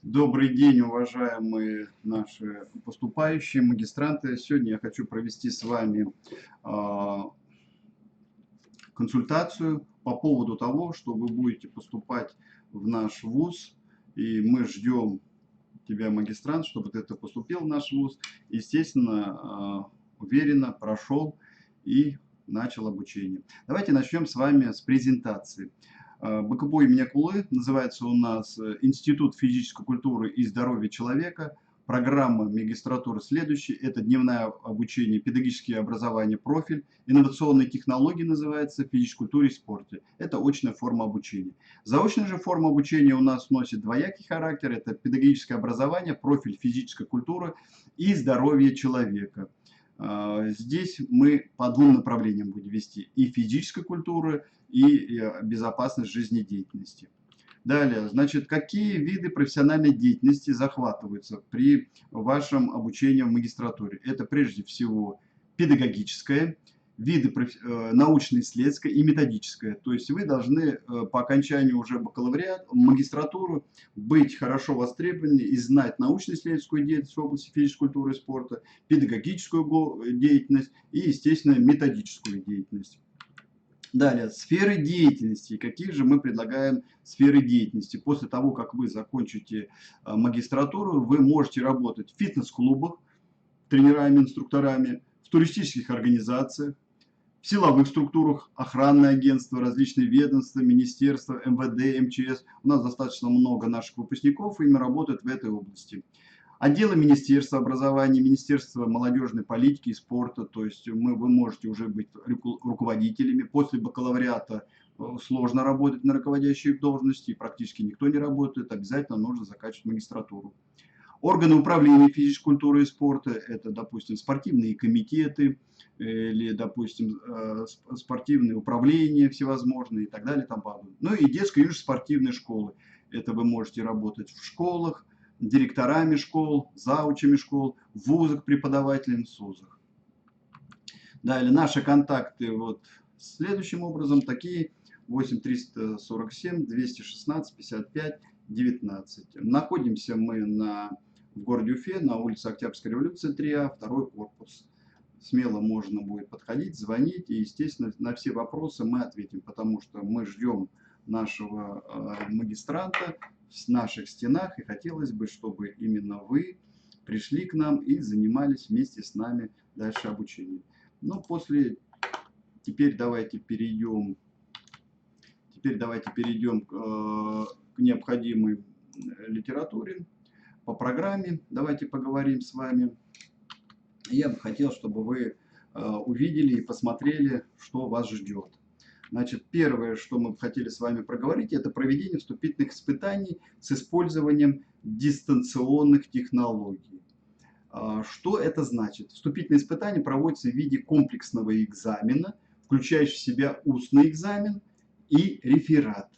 Добрый день, уважаемые наши поступающие магистранты. Сегодня я хочу провести с вами а, консультацию по поводу того, что вы будете поступать в наш вуз. И мы ждем тебя, магистрант, чтобы ты поступил в наш вуз. Естественно, уверенно прошел и начал обучение. Давайте начнем с вами с презентации. БКБУ имени Акулы называется у нас Институт физической культуры и здоровья человека. Программа магистратуры следующая. Это дневное обучение, педагогическое образование, профиль. Инновационные технологии называется физической культуре и спорте. Это очная форма обучения. Заочная же форма обучения у нас носит двоякий характер. Это педагогическое образование, профиль физической культуры и здоровье человека. Здесь мы по двум направлениям будем вести: и физической культуры, и безопасность жизнедеятельности. Далее, значит, какие виды профессиональной деятельности захватываются при вашем обучении в магистратуре? Это прежде всего педагогическое, виды научно-исследовательское и методическое. То есть вы должны по окончанию уже бакалавриата, магистратуру быть хорошо востребованы и знать научно-исследовательскую деятельность в области физической культуры и спорта, педагогическую деятельность и, естественно, методическую деятельность. Далее, сферы деятельности. Какие же мы предлагаем сферы деятельности? После того, как вы закончите магистратуру, вы можете работать в фитнес-клубах, тренерами, инструкторами, в туристических организациях, в силовых структурах, охранное агентство, различные ведомства, министерства, МВД, МЧС. У нас достаточно много наших выпускников, ими работают в этой области. Отделы Министерства образования, Министерства молодежной политики и спорта, то есть вы можете уже быть руководителями. После бакалавриата сложно работать на руководящих должности, практически никто не работает, обязательно нужно заканчивать магистратуру. Органы управления физической культуры и спорта, это, допустим, спортивные комитеты, или, допустим, спортивные управления всевозможные и так далее. Ну и детско-юношеские спортивные школы. Это вы можете работать в школах, директорами школ, заучами школ, в вузах, преподавателями в СУЗах. Далее наши контакты вот следующим образом такие: 8 347 216 55 19. Находимся мы в городе Уфе, на улице Октябрьской революции 3А, второй корпус. Смело можно будет подходить, звонить, и, естественно, на все вопросы мы ответим, потому что мы ждем нашего магистранта в наших стенах, и хотелось бы, чтобы именно вы пришли к нам и занимались вместе с нами дальше обучением. Но теперь давайте перейдем к необходимой литературе по программе. Давайте поговорим с вами. Я бы хотел, чтобы вы увидели и посмотрели, что вас ждет. Значит, первое, что мы хотели с вами проговорить, это проведение вступительных испытаний с использованием дистанционных технологий. Что это значит? Вступительные испытания проводятся в виде комплексного экзамена, включающего в себя устный экзамен и реферат.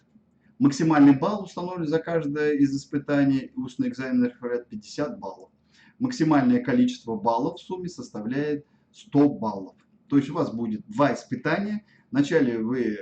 Максимальный балл установлен за каждое из испытаний, устный экзамен и реферат 50 баллов. Максимальное количество баллов в сумме составляет 100 баллов. То есть у вас будет два испытания. Вначале вы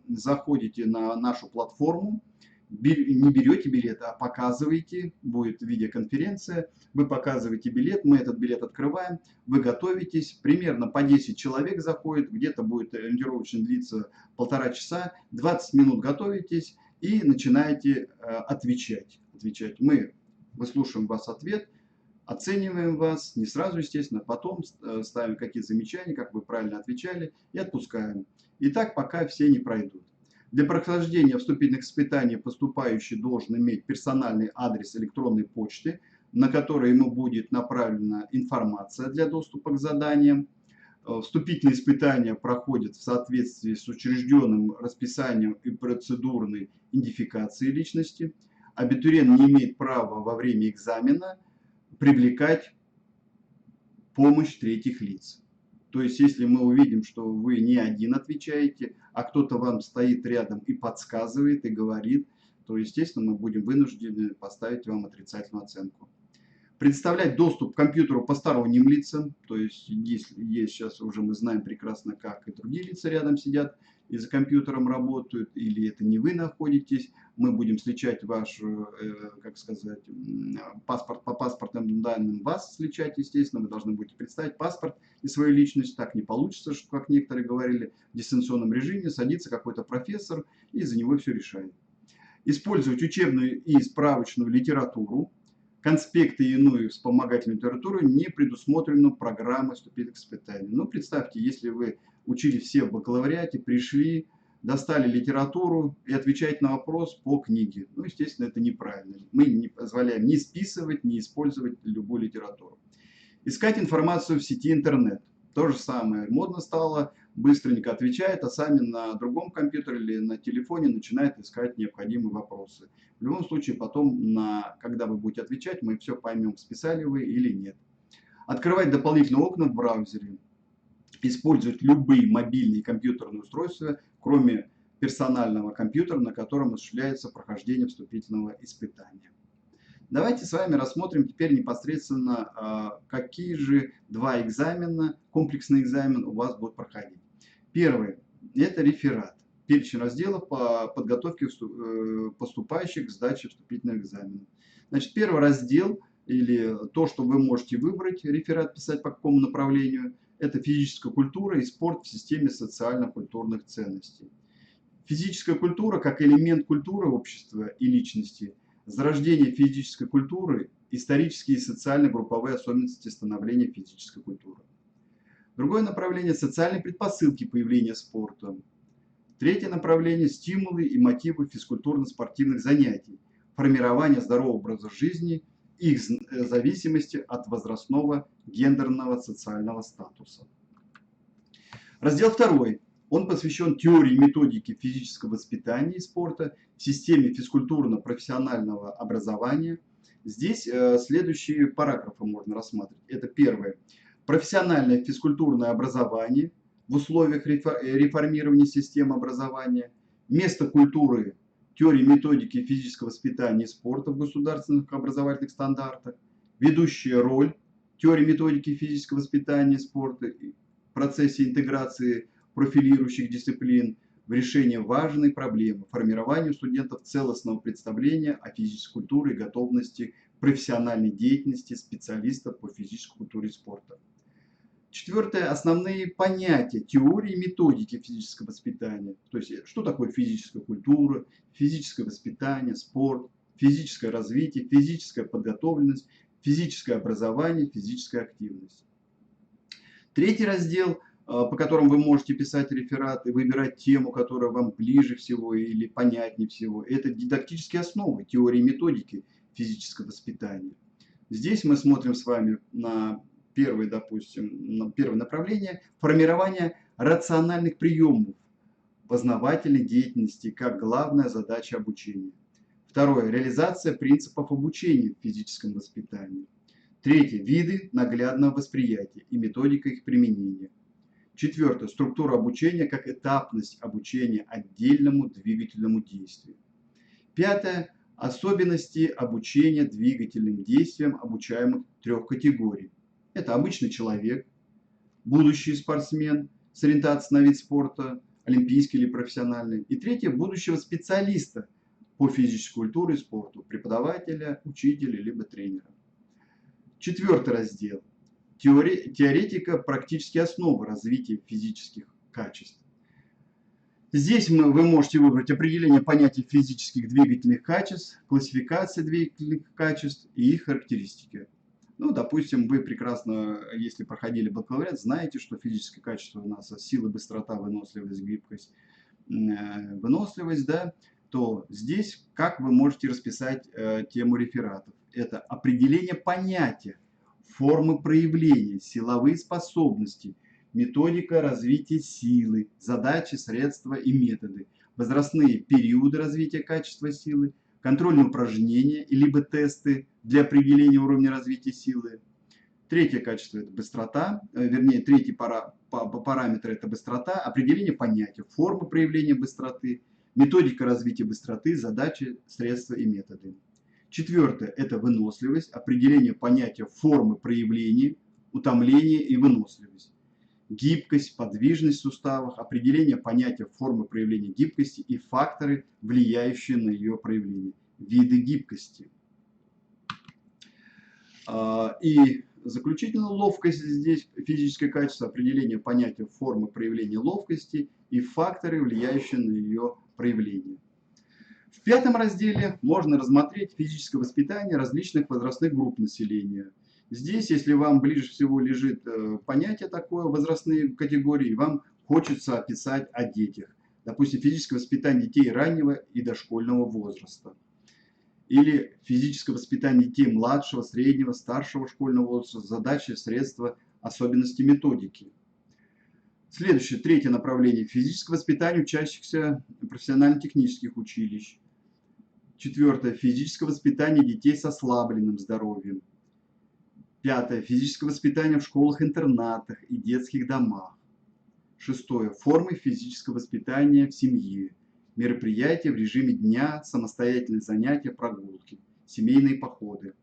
заходите на нашу платформу, не берете билет, а показываете, будет видеоконференция, вы показываете билет, мы этот билет открываем, вы готовитесь, примерно по 10 человек заходит, где-то будет ориентировочно длиться 1,5 часа, 20 минут готовитесь и начинаете отвечать. Мы выслушаем вас ответ, оцениваем вас, не сразу, естественно, потом ставим какие-то замечания, как вы правильно отвечали, и отпускаем. И так, пока все не пройдут. Для прохождения вступительных испытаний поступающий должен иметь персональный адрес электронной почты, на который ему будет направлена информация для доступа к заданиям. Вступительные испытания проходят в соответствии с учрежденным расписанием и процедурной идентификацией личности. Абитуриент не имеет права во время экзамена привлекать помощь третьих лиц. То есть, если мы увидим, что вы не один отвечаете, а кто-то вам стоит рядом и подсказывает, и говорит, то, естественно, мы будем вынуждены поставить вам отрицательную оценку. Предоставлять доступ к компьютеру посторонним лицам, то есть, если есть сейчас уже мы знаем прекрасно, как и другие лица рядом сидят, и за компьютером работают, или это не вы находитесь. Мы будем сличать ваш, как сказать, паспорт по паспортным данным, вас сличать, естественно, вы должны будете представить паспорт и свою личность. Так не получится, что, как некоторые говорили, в дистанционном режиме садится какой-то профессор и за него все решает. Использовать учебную и справочную литературу, конспекты и иную вспомогательную литературу, не предусмотренную программой вступительных испытаний. Ну, представьте, если вы учились все в бакалавриате, пришли, достали литературу и отвечаете на вопрос по книге. Ну, естественно, это неправильно. Мы не позволяем ни списывать, ни использовать любую литературу. Искать информацию в сети интернет. То же самое. Модно стало, быстренько отвечает, а сами на другом компьютере или на телефоне начинает искать необходимые вопросы. В любом случае, потом, когда вы будете отвечать, мы все поймем, списали вы или нет. Открывать дополнительные окна в браузере. Использовать любые мобильные и компьютерные устройства, кроме персонального компьютера, на котором осуществляется прохождение вступительного испытания. Давайте с вами рассмотрим теперь непосредственно, какие же два экзамена, комплексный экзамен у вас будут проходить. Первый – это реферат. Перечень разделов по подготовке поступающих к сдаче вступительных экзаменов. Значит, первый раздел, или то, что вы можете выбрать, реферат писать по какому направлению, это физическая культура и спорт в системе социально-культурных ценностей. Физическая культура как элемент культуры общества и личности, зарождение физической культуры, исторические и социально-групповые особенности становления физической культуры. Другое направление – социальные предпосылки появления спорта. Третье направление – стимулы и мотивы физкультурно-спортивных занятий, формирование здорового образа жизни, их зависимости от возрастного, гендерного, социального статуса. Раздел 2. Он посвящен теории и методике физического воспитания и спорта в системе физкультурно-профессионального образования. Здесь следующие параграфы можно рассматривать. Это первое. Профессиональное физкультурное образование в условиях реформирования системы образования. Место культуры, теории и методики физического воспитания и спорта в государственных образовательных стандартах. Ведущая роль теории и методики физического воспитания и спорта в процессе интеграции профилирующих дисциплин в решении важной проблемы формирования у студентов целостного представления о физической культуре и готовности профессиональной деятельности специалистов по физической культуре и спорту. Четвертое. Основные понятия теории и методики физического воспитания. То есть, что такое физическая культура, физическое воспитание, спорт, физическое развитие, физическая подготовленность, физическое образование, физическая активность. Третий раздел, по которому вы можете писать рефераты, выбирать тему, которая вам ближе всего или понятнее всего. Это дидактические основы теории и методики физического воспитания. Здесь мы смотрим с вами на первое, допустим, на первое направление – формирование рациональных приемов познавательной деятельности как главная задача обучения. Второе – реализация принципов обучения в физическом воспитании. Третье – виды наглядного восприятия и методика их применения. Четвертое – структура обучения как этапность обучения отдельному двигательному действию. Пятое – особенности обучения двигательным действиям обучаемых трех категорий. Это обычный человек, будущий спортсмен с ориентацией на вид спорта, олимпийский или профессиональный. И третье – будущего специалиста по физической культуре и спорту, преподавателя, учителя либо тренера. Четвертый раздел. Теоретика, практические основы развития физических качеств. Здесь вы можете выбрать определение понятия физических двигательных качеств, классификация двигательных качеств и их характеристики. Ну, допустим, вы прекрасно, если проходили бакалавриат, знаете, что физические качества у нас сила, быстрота, выносливость, гибкость, выносливость, да, то здесь как вы можете расписать тему рефератов? Это определение понятия, формы проявления, силовые способности, методика развития силы, задачи, средства и методы, возрастные периоды развития качества силы, контрольные упражнения либо тесты для определения уровня развития силы. Третье качество – это быстрота, вернее, третий параметр – это быстрота, определение понятия, формы проявления быстроты, методика развития быстроты, задачи, средства и методы. Четвертое – это выносливость, определение понятия формы проявления, утомление и выносливость. гибкость, подвижность в суставах, определение понятия формы проявления гибкости и факторы, влияющие на ее проявление, виды гибкости. И заключительно ловкость здесь, физическое качество, определение понятия формы проявления ловкости и факторы, влияющие на ее проявление. В пятом разделе можно рассмотреть физическое воспитание различных возрастных групп населения. Здесь, если вам ближе всего лежит понятие такое, возрастные категории, вам хочется описать о детях. Допустим, физическое воспитание детей раннего и дошкольного возраста. Или физическое воспитание детей младшего, среднего, старшего школьного возраста, задачи, средства, особенности методики. Следующее, третье направление. Физическое воспитание учащихся профессионально-технических училищ. Четвертое. Физическое воспитание детей с ослабленным здоровьем. Пятое. Физическое воспитание в школах-интернатах и детских домах. Шестое. Формы физического воспитания в семье. Мероприятия в режиме дня, самостоятельные занятия, прогулки, семейные походы.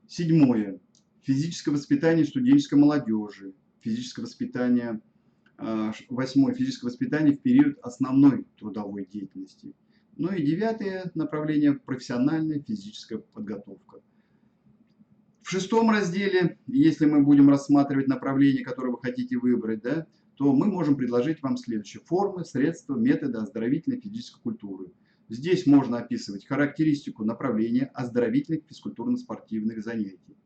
Седьмое. Физическое воспитание студенческой молодежи. Физическое воспитание. Восьмое. Физическое воспитание в период основной трудовой деятельности. Ну и девятое направление. Профессиональная физическая подготовка. В шестом разделе, если мы будем рассматривать направление, которое вы хотите выбрать, да, то мы можем предложить вам следующие формы, средства, методы оздоровительной физической культуры. Здесь можно описывать характеристику направления оздоровительных физкультурно-спортивных занятий,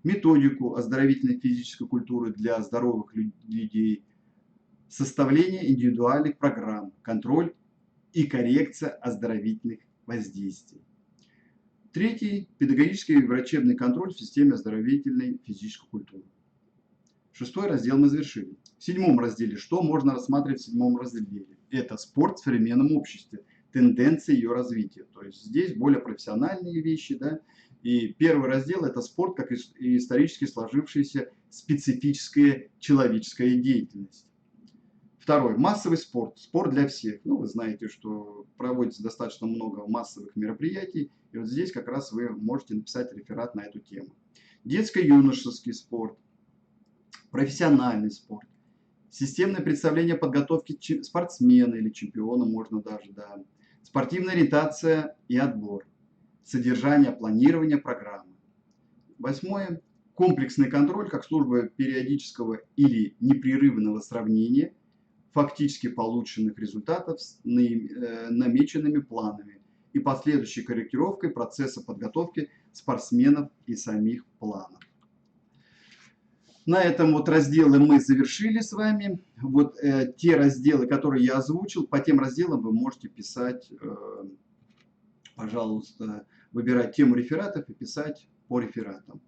методику оздоровительной физической культуры для здоровых людей, составление индивидуальных программ, контроль и коррекция оздоровительных воздействий. Третий – педагогический и врачебный контроль в системе оздоровительной физической культуры. Шестой раздел мы завершили. В седьмом разделе, что можно рассматривать в седьмом разделе? Это спорт в современном обществе, тенденции ее развития. То есть здесь более профессиональные вещи, да. И первый раздел – это спорт как исторически сложившаяся специфическая человеческая деятельность. Второй – массовый спорт, спорт для всех. Ну, вы знаете, что проводится достаточно много массовых мероприятий, и вот здесь как раз вы можете написать реферат на эту тему. Детско-юношеский спорт, профессиональный спорт, системное представление подготовки спортсмена или чемпиона, можно даже, да, спортивная ориентация и отбор, содержание, планирование программы. Восьмое – комплексный контроль как служба периодического или непрерывного сравнения фактически полученных результатов с намеченными планами и последующей корректировкой процесса подготовки спортсменов и самих планов. На этом вот разделы мы завершили с вами. Вот те разделы, которые я озвучил, по тем разделам вы можете писать, пожалуйста, выбирать тему рефератов и писать по рефератам.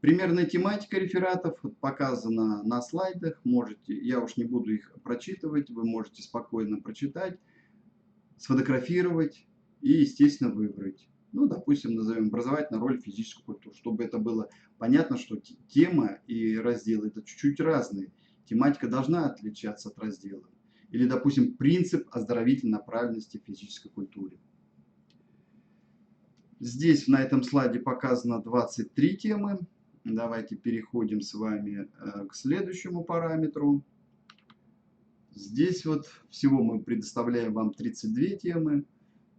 Примерная тематика рефератов показана на слайдах. Можете, я уж не буду их прочитывать, вы можете спокойно прочитать, сфотографировать и, естественно, выбрать. Ну, допустим, назовем образовательная роль физической культуры, чтобы это было понятно, что тема и раздел это чуть-чуть разные. Тематика должна отличаться от раздела. Или, допустим, принцип оздоровительной направленности в физической культуре. Здесь на этом слайде показано 23 темы. Давайте переходим с вами к следующему параметру. Здесь вот всего мы предоставляем вам 32 темы.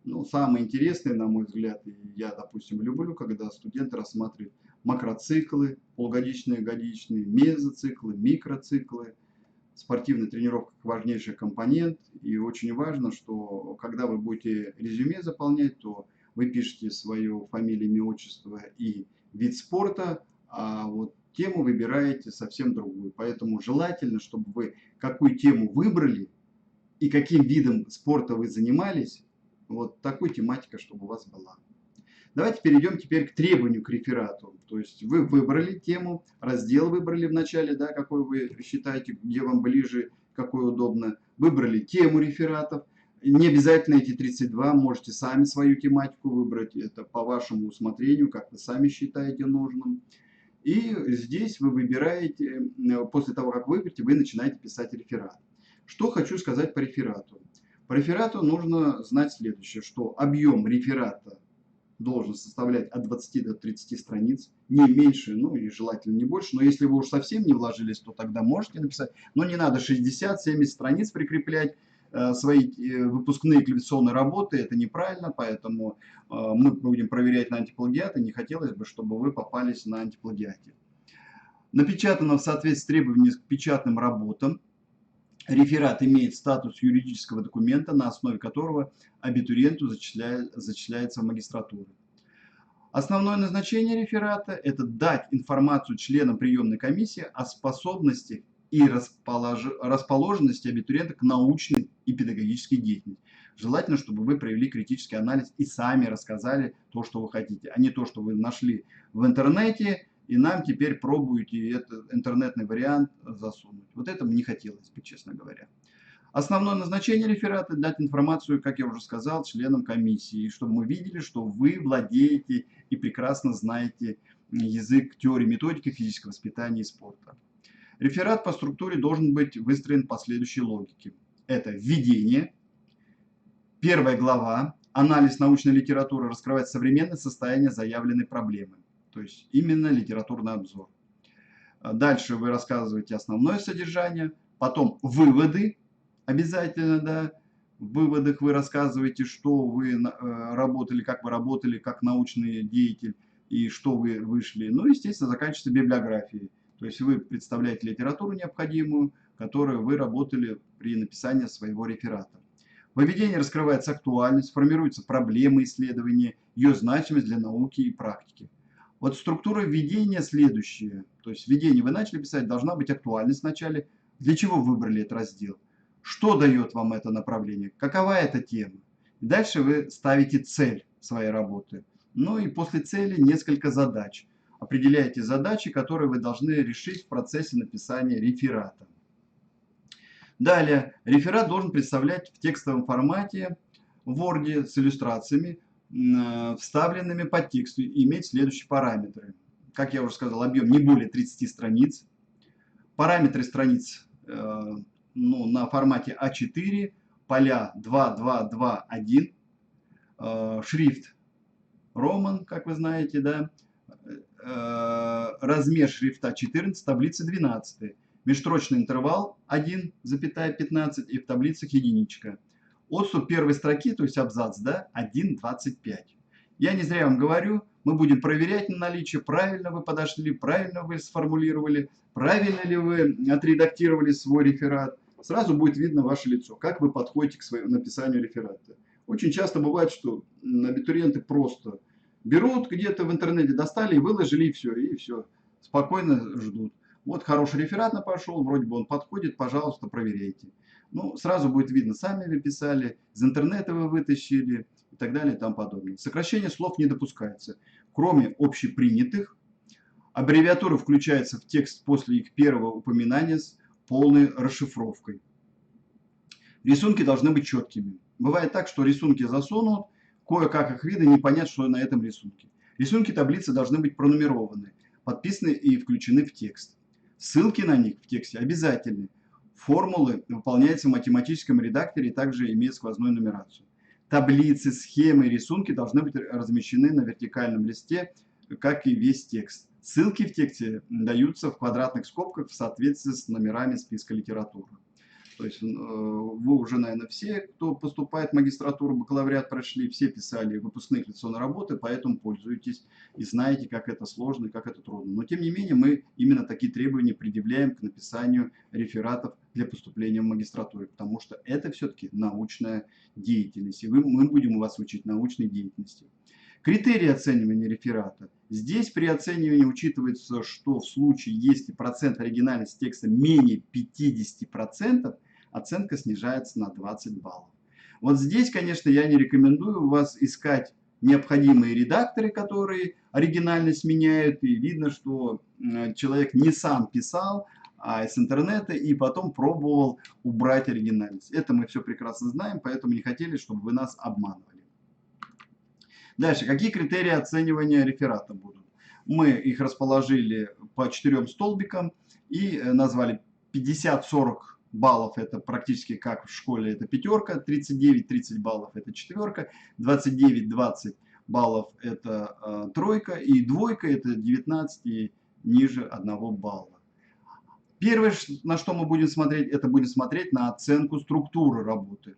Ну, самые интересные, на мой взгляд, я, допустим, люблю, когда студенты рассматривают макроциклы, полугодичные, годичные, мезоциклы, микроциклы. Спортивная тренировка как важнейший компонент. И очень важно, что когда вы будете резюме заполнять, то вы пишете свое фамилию, имя, отчество и вид спорта, а вот тему выбираете совсем другую. Поэтому желательно, чтобы вы какую тему выбрали и каким видом спорта вы занимались, вот такой тематика, чтобы у вас была. Давайте перейдем теперь к требованию к реферату. То есть вы выбрали тему, раздел выбрали в начале, да, какой вы считаете, где вам ближе, какой удобно. Выбрали тему рефератов. Не обязательно эти 32, можете сами свою тематику выбрать. Это по вашему усмотрению, как вы сами считаете нужным. И здесь вы выбираете, после того, как выберете, вы начинаете писать реферат. Что хочу сказать по реферату. По реферату нужно знать следующее, что объем реферата должен составлять от 20 до 30 страниц, не меньше, ну и желательно не больше. Но если вы уж совсем не вложились, то тогда можете написать. Но не надо 60-70 страниц прикреплять свои выпускные квалификационные работы. Это неправильно, поэтому мы будем проверять на антиплагиат, и не хотелось бы, чтобы вы попались на антиплагиате. Напечатано в соответствии с требованиями к печатным работам. Реферат имеет статус юридического документа, на основе которого абитуриенту зачисляется в магистратуру. Основное назначение реферата – это дать информацию членам приемной комиссии о способности и расположенности абитуриента к научной и педагогической деятельности. Желательно, чтобы вы провели критический анализ и сами рассказали то, что вы хотите, а не то, что вы нашли в интернете, и нам теперь пробуете этот интернетный вариант засунуть. Вот это мне не хотелось бы, честно говоря. Основное назначение реферата – дать информацию, как я уже сказал, членам комиссии, чтобы мы видели, что вы владеете и прекрасно знаете язык теории, методики физического воспитания и спорта. Реферат по структуре должен быть выстроен по следующей логике. Это введение, первая глава, анализ научной литературы, раскрывает современное состояние заявленной проблемы. То есть именно литературный обзор. Дальше вы рассказываете основное содержание, потом выводы, обязательно, да, в выводах вы рассказываете, что вы работали, как научный деятель и что вы вышли. Ну, естественно, заканчивается библиографией. То есть вы представляете литературу необходимую, которую вы работали при написании своего реферата. В введении раскрывается актуальность, формируются проблемы исследования, ее значимость для науки и практики. Вот структура введения следующая. То есть введение вы начали писать, должна быть актуальность вначале. Для чего вы выбрали этот раздел? Что дает вам это направление? Какова эта тема? И дальше вы ставите цель своей работы. Ну и после цели несколько задач. Определяете задачи, которые вы должны решить в процессе написания реферата. Далее, реферат должен представлять в текстовом формате в Word с иллюстрациями, вставленными по тексту, и иметь следующие параметры. Как я уже сказал, объем не более 30 страниц. Параметры страниц на формате А4, поля 2, 2, 2, 1, шрифт Роман, как вы знаете, да, размер шрифта 14, таблица 12, межстрочный интервал 1,15 и в таблицах единичка. Отступ первой строки, то есть абзац, да, 1,25. Я не зря вам говорю, мы будем проверять на наличие, правильно вы подошли, правильно вы сформулировали, правильно ли вы отредактировали свой реферат. Сразу будет видно ваше лицо, как вы подходите к своему написанию реферата. Очень часто бывает, что абитуриенты просто берут где-то в интернете, достали и выложили, и все, спокойно ждут. Вот хороший реферат пошел, вроде бы он подходит, пожалуйста, проверяйте. Ну, сразу будет видно, сами вы писали, из интернета вы вытащили и так далее и тому подобное. Сокращение слов не допускается, кроме общепринятых. Аббревиатура включается в текст после их первого упоминания с полной расшифровкой. Рисунки должны быть четкими. Бывает так, что рисунки засунут, кое-как их видно, не понять, что на этом рисунке. Рисунки таблицы должны быть пронумерованы, подписаны и включены в текст. Ссылки на них в тексте обязательны. Формулы выполняются в математическом редакторе и также имеют сквозную нумерацию. Таблицы, схемы и рисунки должны быть размещены на вертикальном листе, как и весь текст. Ссылки в тексте даются в квадратных скобках в соответствии с номерами списка литературы. То есть вы уже, наверное, все, кто поступает в магистратуру, бакалавриат прошли, все писали выпускные квалификационные работы, поэтому пользуетесь и знаете, как это сложно и как это трудно. Но тем не менее мы именно такие требования предъявляем к написанию рефератов для поступления в магистратуру, потому что это все-таки научная деятельность, и мы будем у вас учить научной деятельности. Критерии оценивания реферата. Здесь при оценивании учитывается, что в случае, если процент оригинальности текста менее 50%, оценка снижается на 20 баллов. Вот здесь, конечно, я не рекомендую вас искать необходимые редакторы, которые оригинальность меняют, и видно, что человек не сам писал, а из интернета, и потом пробовал убрать оригинальность. Это мы все прекрасно знаем, поэтому не хотели, чтобы вы нас обманывали. Дальше, какие критерии оценивания реферата будут? Мы их расположили по 4 столбикам и назвали 50-40 баллов, это практически как в школе, это пятерка, 39-30 баллов это четверка, 29-20 баллов это тройка, и двойка это 19 и ниже 1 балла. Первое, на что мы будем смотреть, это будем смотреть на оценку структуры работы.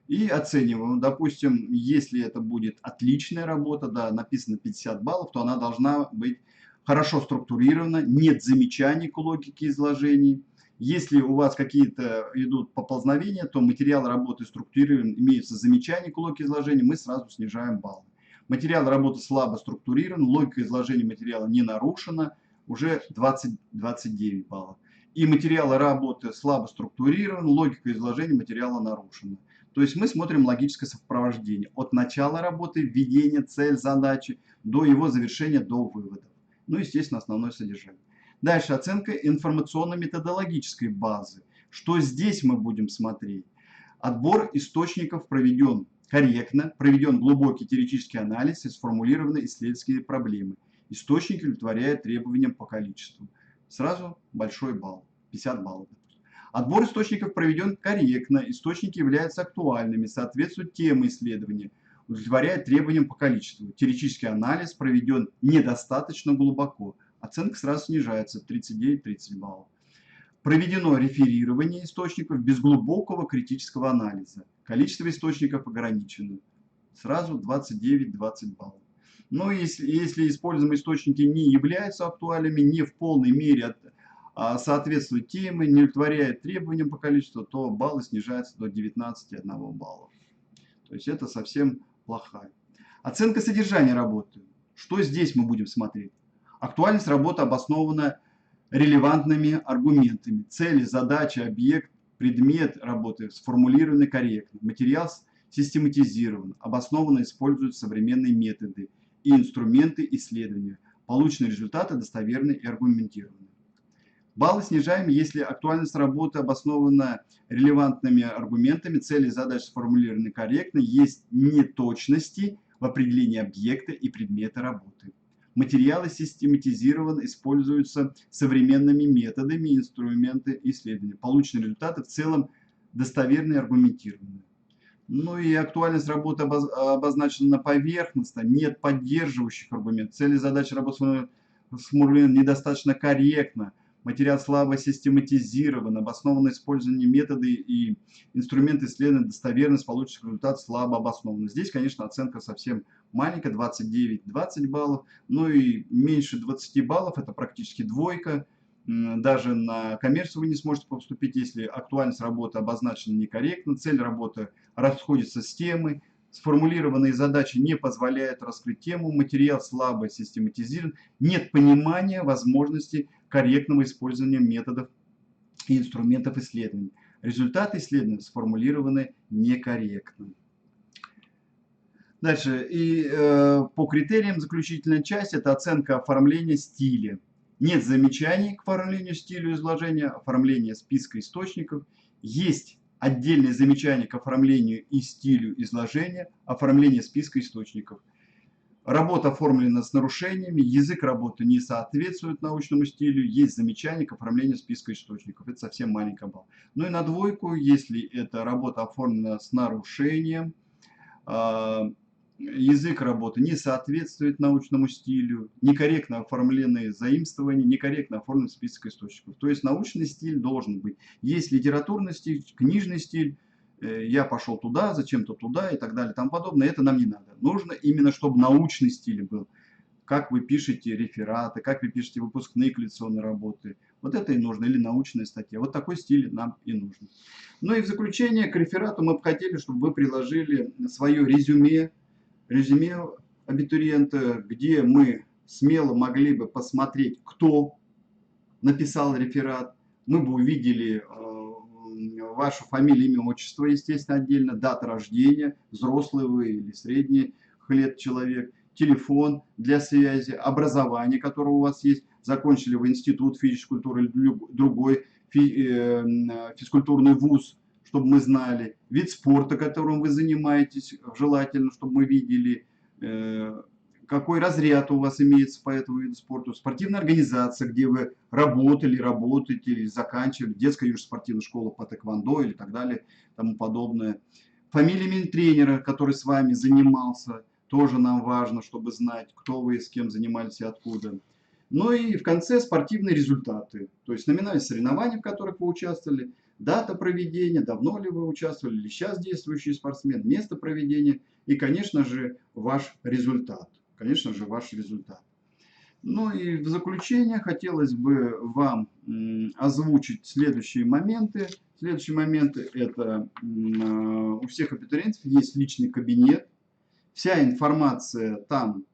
И оцениваем, допустим, если это будет отличная работа, да, написано 50 баллов, то она должна быть хорошо структурирована, нет замечаний к логике изложений. Если у вас какие-то идут поползновения, то материал работы структурирован, имеются замечания к логике изложения, мы сразу снижаем баллы. Материал работы слабо структурирован, логика изложения материала не нарушена, уже 20-29 баллов. И материал работы слабо структурирован, логика изложения материала нарушена. То есть мы смотрим логическое сопровождение от начала работы, введения, цель, задачи, до его завершения, до выводов. Ну, естественно, основное содержание. Дальше оценка информационно-методологической базы. Что здесь мы будем смотреть? Отбор источников проведен корректно, проведен глубокий теоретический анализ и сформулированы исследовательские проблемы. Источники удовлетворяют требованиям по количеству. Сразу большой балл, 50 баллов. Отбор источников проведен корректно, источники являются актуальными, соответствуют теме исследования, удовлетворяет требованиям по количеству. Теоретический анализ проведен недостаточно глубоко. Оценка сразу снижается, 39-30 баллов. Проведено реферирование источников без глубокого критического анализа. Количество источников ограничено. Сразу 29-20 баллов. Но если используемые источники не являются актуальными, не в полной мере соответствуют теме, не удовлетворяют требованиям по количеству, то баллы снижаются до 19,1 балла. То есть это совсем плохая. Оценка содержания работы. Что здесь мы будем смотреть? Актуальность работы обоснована релевантными аргументами. Цели, задачи, объект, предмет работы сформулированы корректно. Материал систематизирован, обоснованно используют современные методы и инструменты исследования. Полученные результаты достоверны и аргументированы. Баллы снижаем, если актуальность работы обоснована релевантными аргументами, цели и задачи сформулированы корректно, есть неточности в определении объекта и предмета работы. Материалы систематизированы, используются современными методами и инструменты исследования. Полученные результаты в целом достоверны и аргументированы. Ну и актуальность работы обозначена поверхностно, нет поддерживающих аргументов. Цели и задачи работы сформулированы недостаточно корректно. Материал слабо систематизирован, обоснованно использование методы и инструменты исследования, достоверность полученных результатов слабо обоснована. Здесь, конечно, оценка совсем маленькая, 29-20 баллов, ну и меньше 20 баллов это практически двойка. Даже на коммерцию вы не сможете поступить, если актуальность работы обозначена некорректно, цель работы расходится с темой, сформулированные задачи не позволяют раскрыть тему, материал слабо систематизирован, нет понимания возможности корректного использования методов и инструментов исследований. Результаты исследования сформулированы некорректно. Дальше. И по критериям заключительная часть – это оценка оформления стиля. Нет замечаний к оформлению стиля изложения, оформление списка источников. Есть отдельные замечания к оформлению и стилю изложения, оформление списка источников. Работа оформлена с нарушениями, язык работы не соответствует научному стилю, есть замечания к оформлению списка источников. Это совсем маленький балл. Ну и на двойку, если эта работа оформлена с нарушением, язык работы не соответствует научному стилю, некорректно оформленные заимствования, некорректно оформлен список источников. То есть научный стиль должен быть. Есть литературный стиль, книжный стиль, я пошел туда, зачем-то туда и так далее и тому подобное. Это нам не надо. Нужно именно, чтобы научный стиль был. Как вы пишете рефераты, как вы пишете выпускные квалификационные работы. Вот это и нужно. Или научная статья. Вот такой стиль нам и нужен. Ну и в заключение к реферату мы бы хотели, чтобы вы приложили свое резюме абитуриента, где мы смело могли бы посмотреть, кто написал реферат. Мы бы увидели вашу фамилию, имя, отчество, естественно, отдельно, дата рождения, взрослый вы или средних лет человек, телефон для связи, образование, которое у вас есть, закончили вы институт физической культуры или другой физкультурный вуз, чтобы мы знали, вид спорта, которым вы занимаетесь, желательно, чтобы мы видели, какой разряд у вас имеется по этому виду спорта, спортивная организация, где вы работали, работаете или заканчивали, детская южная спортивная школа по тэквондо или так далее, тому подобное. Фамилия имя тренера, который с вами занимался. тоже нам важно, чтобы знать, кто вы, с кем занимались и откуда. Ну и в конце спортивные результаты, то есть номинальные соревнования, в которых вы участвовали, дата проведения, давно ли вы участвовали, или сейчас действующий спортсмен, место проведения и, конечно же, ваш результат. Конечно же, ваш результат. Ну и в заключение хотелось бы вам озвучить следующие моменты. Следующие моменты это у всех абитуриентов есть личный кабинет. Вся информация там,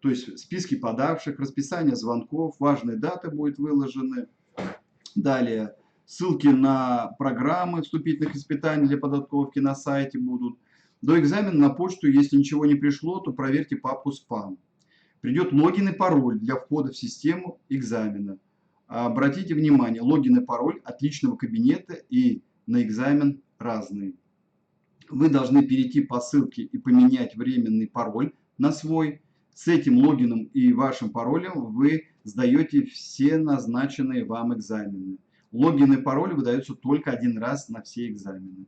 то есть списки подавших, расписание звонков, важные даты будут выложены. Далее ссылки на программы вступительных испытаний для подготовки на сайте будут. До экзамена на почту, если ничего не пришло, то проверьте папку спам. Придет логин и пароль для входа в систему экзамена. Обратите внимание, логин и пароль от личного кабинета и на экзамен разные. Вы должны перейти по ссылке и поменять временный пароль на свой. С этим логином и вашим паролем вы сдаете все назначенные вам экзамены. Логин и пароль выдаются только один раз на все экзамены.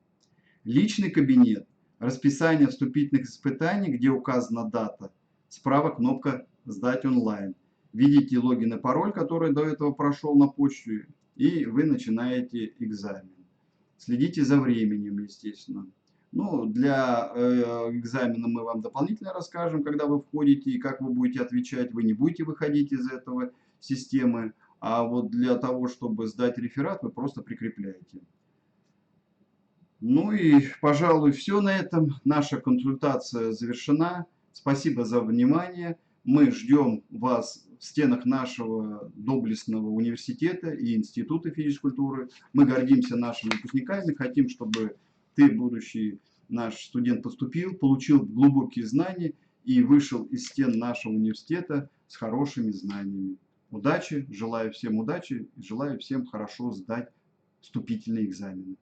Личный кабинет. Расписание вступительных испытаний, где указана дата. Справа кнопка «Сдать онлайн». Видите логин и пароль, который до этого прошел на почту, и вы начинаете экзамен. Следите за временем, естественно. Ну, для экзамена мы вам дополнительно расскажем, когда вы входите и как вы будете отвечать. Вы не будете выходить из этого системы, а вот для того, чтобы сдать реферат, вы просто прикрепляете. Ну и, пожалуй, все на этом. Наша консультация завершена. Спасибо за внимание. Мы ждем вас в стенах нашего доблестного университета и института физкультуры. Мы гордимся нашими выпускниками, хотим, чтобы ты, будущий наш студент, поступил, получил глубокие знания и вышел из стен нашего университета с хорошими знаниями. Удачи, желаю всем удачи и желаю всем хорошо сдать вступительные экзамены.